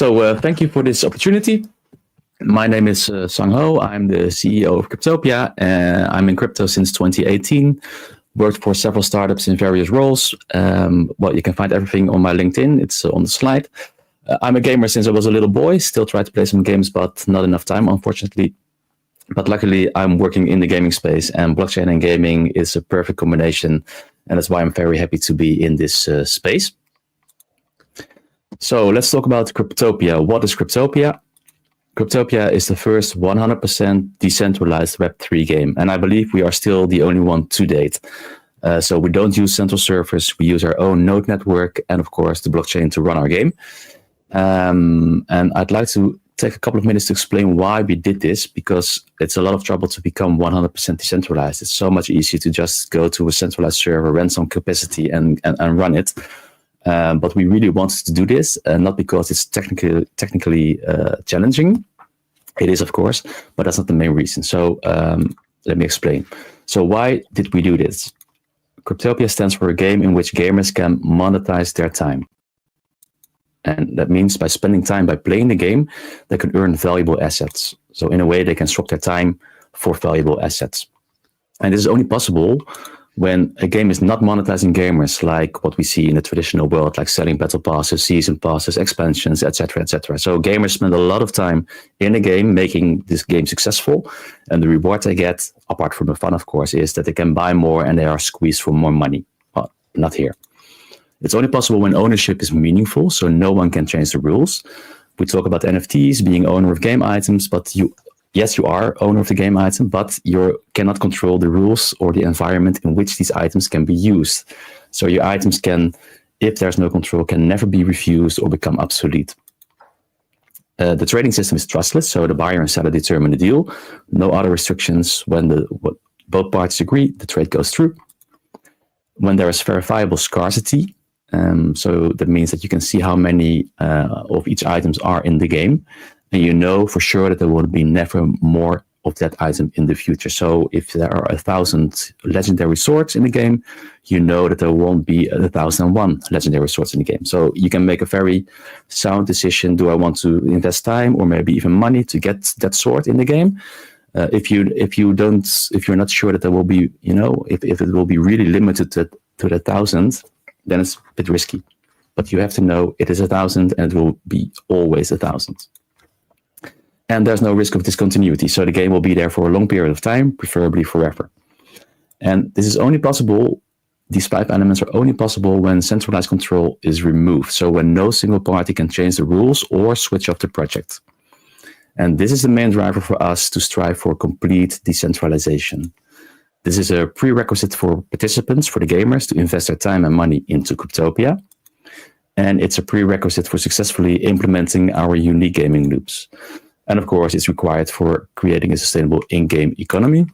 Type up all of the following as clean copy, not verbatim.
Thank you for this opportunity. My name is Sangho. I'm the CEO of Cryptopia. I'm in crypto since 2018. Worked for several startups in various roles. You can find everything on my LinkedIn. It's on the slide. I'm a gamer since I was a little boy. Still try to play some games, but not enough time, unfortunately. But luckily, I'm working in the gaming space, and blockchain and gaming is a perfect combination. And that's why I'm very happy to be in this space. So let's talk about Cryptopia. What is Cryptopia? Cryptopia is the first 100% decentralized Web3 game. And I believe we are still the only one to date. So we don't use central servers. We use our own node network and, of course, the blockchain to run our game. And I'd like to take a couple of minutes to explain why we did this, because it's a lot of trouble to become 100% decentralized. It's so much easier to just go to a centralized server, rent some capacity and run it. But we really wanted to do this, not because it's technically challenging. It is, of course, but that's not the main reason. So let me explain. So why did we do this? Cryptopia stands for a game in which gamers can monetize their time. And that means by spending time by playing the game, they can earn valuable assets. So in a way, they can swap their time for valuable assets. And this is only possible when a game is not monetizing gamers, like what we see in the traditional world, like selling battle passes, season passes, expansions, etc., etc. So gamers spend a lot of time in a game, making this game successful. And the reward they get, apart from the fun, of course, is that they can buy more and they are squeezed for more money. Well, not here. It's only possible when ownership is meaningful, so no one can change the rules. We talk about NFTs, being owner of game items, but yes, you are owner of the game item, but you cannot control the rules or the environment in which these items can be used. So your items can, if there's no control, can never be refused or become obsolete. The trading system is trustless, so the buyer and seller determine the deal. No other restrictions. When both parties agree, the trade goes through. When there is verifiable scarcity, so that means that you can see how many of each items are in the game. And you know for sure that there will be never more of that item in the future. So if there are 1,000 legendary swords in the game, you know that there won't be 1,001 legendary swords in the game. So you can make a very sound decision. Do I want to invest time or maybe even money to get that sword in the game? If you're not sure that there will be, if it will be really limited to the 1,000, then it's a bit risky. But you have to know it is 1,000 and it will be always 1,000. And there's no risk of discontinuity. So the game will be there for a long period of time, preferably forever. And this is only possible, these 5 elements are only possible when centralized control is removed. So when no single party can change the rules or switch off the project. And this is the main driver for us to strive for complete decentralization. This is a prerequisite for participants, for the gamers, to invest their time and money into Cryptopia. And it's a prerequisite for successfully implementing our unique gaming loops. And of course, it's required for creating a sustainable in-game economy.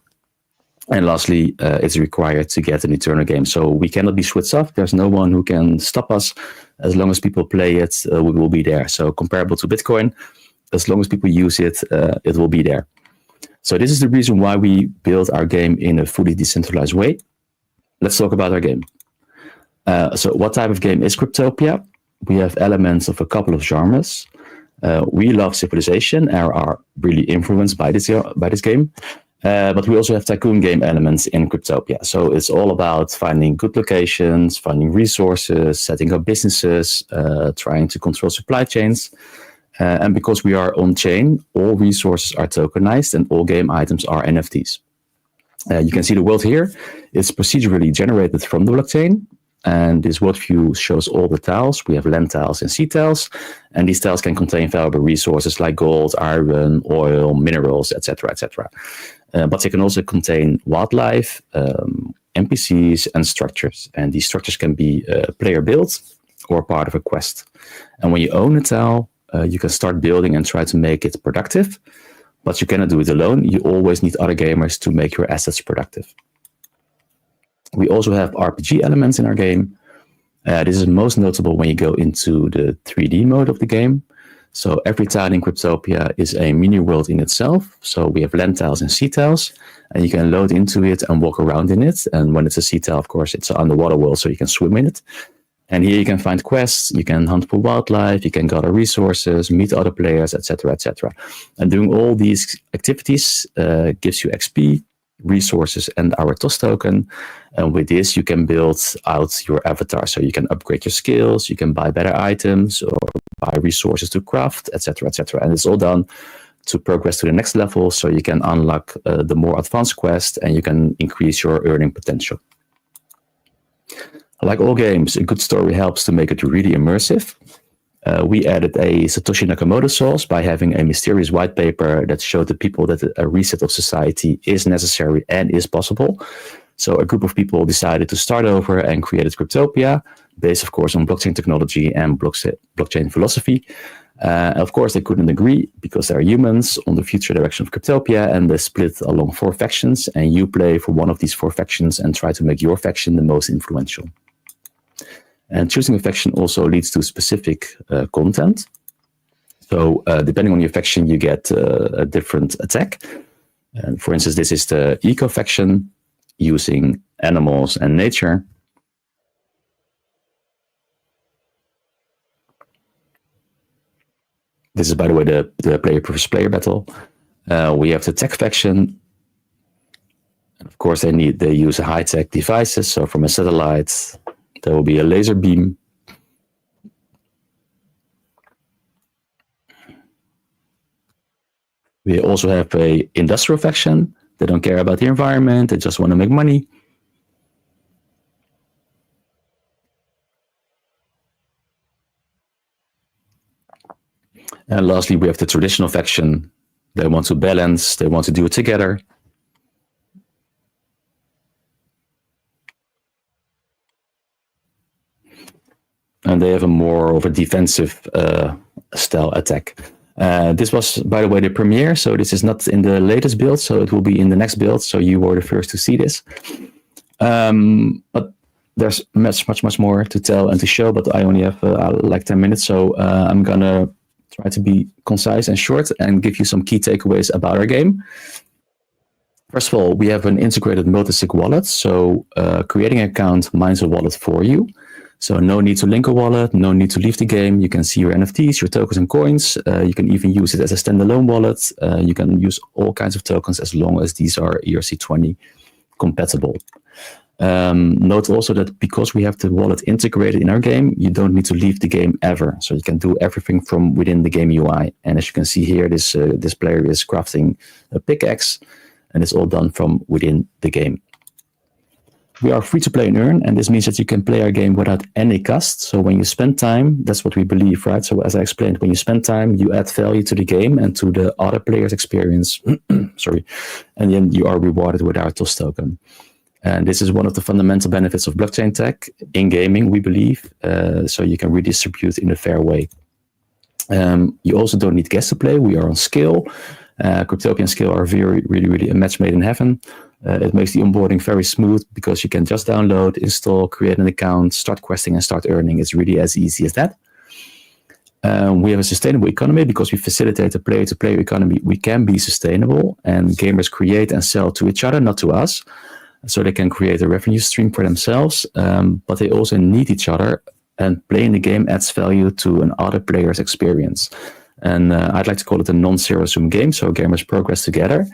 And lastly, it's required to get an eternal game. So we cannot be switched off. There's no one who can stop us. As long as people play it, we will be there. So comparable to Bitcoin, as long as people use it, it will be there. So this is the reason why we build our game in a fully decentralized way. Let's talk about our game. So what type of game is Cryptopia? We have elements of a couple of genres. We love civilization and are really influenced by this game. But we also have tycoon game elements in Cryptopia. So it's all about finding good locations, finding resources, setting up businesses, trying to control supply chains. And because we are on-chain, all resources are tokenized and all game items are NFTs. You can see the world here. It's procedurally generated from the blockchain. And this world view shows all the tiles. We have land tiles and sea tiles. And these tiles can contain valuable resources like gold, iron, oil, minerals, etc., etc. But they can also contain wildlife, NPCs, and structures. And these structures can be player-built or part of a quest. And when you own a tile, you can start building and try to make it productive. But you cannot do it alone. You always need other gamers to make your assets productive. We also have RPG elements in our game. This is most notable when you go into the 3D mode of the game. So every tile in Cryptopia is a mini world in itself. So we have land tiles and sea tiles, and you can load into it and walk around in it. And when it's a sea tile, of course, it's an underwater world, so you can swim in it. And here you can find quests, you can hunt for wildlife, you can gather resources, meet other players, etc., etc. And doing all these activities gives you XP, resources, and our TOS token. And with this, you can build out your avatar. So you can upgrade your skills, you can buy better items, or buy resources to craft, etc., etc. And it's all done to progress to the next level, so you can unlock the more advanced quest, and you can increase your earning potential. Like all games, a good story helps to make it really immersive. We added a Satoshi Nakamoto sauce by having a mysterious white paper that showed the people that a reset of society is necessary and is possible. So a group of people decided to start over and created Cryptopia, based, of course, on blockchain technology and blockchain philosophy. Of course, they couldn't agree because they're humans on the future direction of Cryptopia, and they split along 4 factions, and you play for one of these 4 factions and try to make your faction the most influential. And choosing a faction also leads to specific content. So depending on your faction, you get a different attack. And for instance, this is the eco faction using animals and nature. This is, by the way, the player versus player battle. We have the tech faction. And of course, they use high-tech devices. So from a satellite, there will be a laser beam. We also have a industrial faction. They don't care about the environment. They just want to make money. And lastly, we have the traditional faction. They want to balance. They want to do it together. And they have a more of a defensive style attack. This was, by the way, the premiere, so this is not in the latest build, so it will be in the next build, so you were the first to see this. But there's much more to tell and to show, but I only have like 10 minutes, so I'm gonna try to be concise and short and give you some key takeaways about our game. First of all, we have an integrated multi-sig wallet, so creating an account mines a wallet for you. So no need to link a wallet, no need to leave the game. You can see your NFTs, your tokens and coins. You can even use it as a standalone wallet. You can use all kinds of tokens as long as these are ERC20 compatible. Note also that because we have the wallet integrated in our game, you don't need to leave the game ever. So you can do everything from within the game UI. And as you can see here, this player is crafting a pickaxe, and it's all done from within the game. We are free to play and earn, and this means that you can play our game without any cost. So when you spend time, that's what we believe, right? So as I explained, when you spend time, you add value to the game and to the other player's experience. Sorry. And then you are rewarded with our TOS token. And this is one of the fundamental benefits of blockchain tech in gaming, we believe. So you can redistribute in a fair way. You also don't need guests to play. We are on Scale. Cryptopia and Scale are really a match made in heaven. It makes the onboarding very smooth because you can just download, install, create an account, start questing, and start earning. It's really as easy as that. We have a sustainable economy because we facilitate a player-to-player economy. We can be sustainable, and gamers create and sell to each other, not to us. So they can create a revenue stream for themselves, but they also need each other, and playing the game adds value to an other player's experience. And I'd like to call it a non-zero-sum game, so gamers progress together.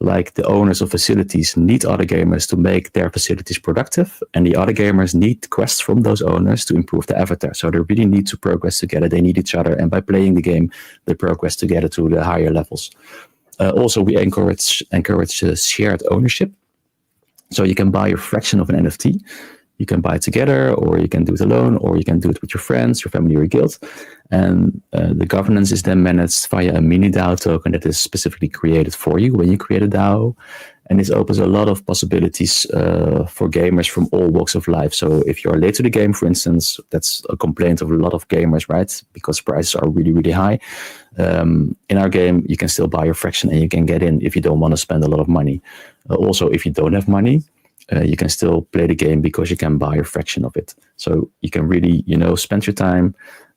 Like the owners of facilities need other gamers to make their facilities productive, and the other gamers need quests from those owners to improve the avatar. So they really need to progress together. They need each other, and by playing the game, they progress together to the higher levels. Also, we encourage shared ownership. So you can buy a fraction of an NFT. You can buy it together, or you can do it alone, or you can do it with your friends, your family, or your guild. And the governance is then managed via a mini DAO token that is specifically created for you when you create a DAO. And this opens a lot of possibilities for gamers from all walks of life. So if you're late to the game, for instance, that's a complaint of a lot of gamers, right? Because prices are really high. In our game, you can still buy a fraction and you can get in if you don't want to spend a lot of money. Also, if you don't have money, you can still play the game because you can buy a fraction of it. So you can really, spend your time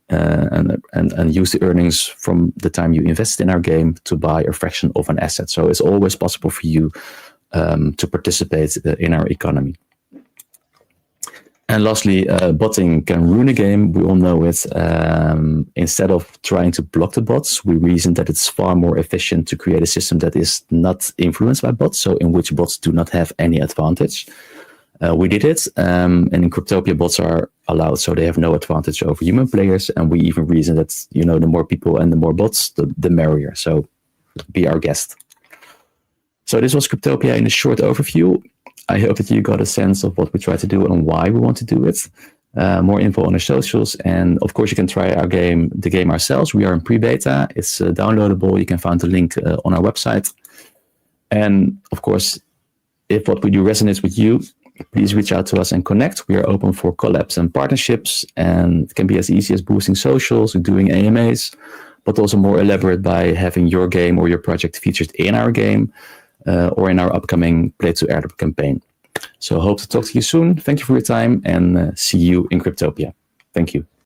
and use the earnings from the time you invested in our game to buy a fraction of an asset. So it's always possible for you to participate in our economy. And lastly, botting can ruin a game. We all know it. Instead of trying to block the bots, we reasoned that it's far more efficient to create a system that is not influenced by bots, so in which bots do not have any advantage. We did it, and in Cryptopia, bots are allowed, so they have no advantage over human players. And we even reason that, the more people and the more bots, the merrier. So be our guest. So this was Cryptopia in a short overview. I hope that you got a sense of what we try to do and why we want to do it. More info on our socials. And of course, you can try the game ourselves. We are in pre-beta. It's downloadable. You can find the link on our website. And of course, if what we do resonates with you, please reach out to us and connect. We are open for collabs and partnerships. And it can be as easy as boosting socials, doing AMAs, but also more elaborate by having your game or your project featured in our game. Or in our upcoming Play to Airdrop campaign. So hope to talk to you soon. Thank you for your time and see you in Cryptopia. Thank you.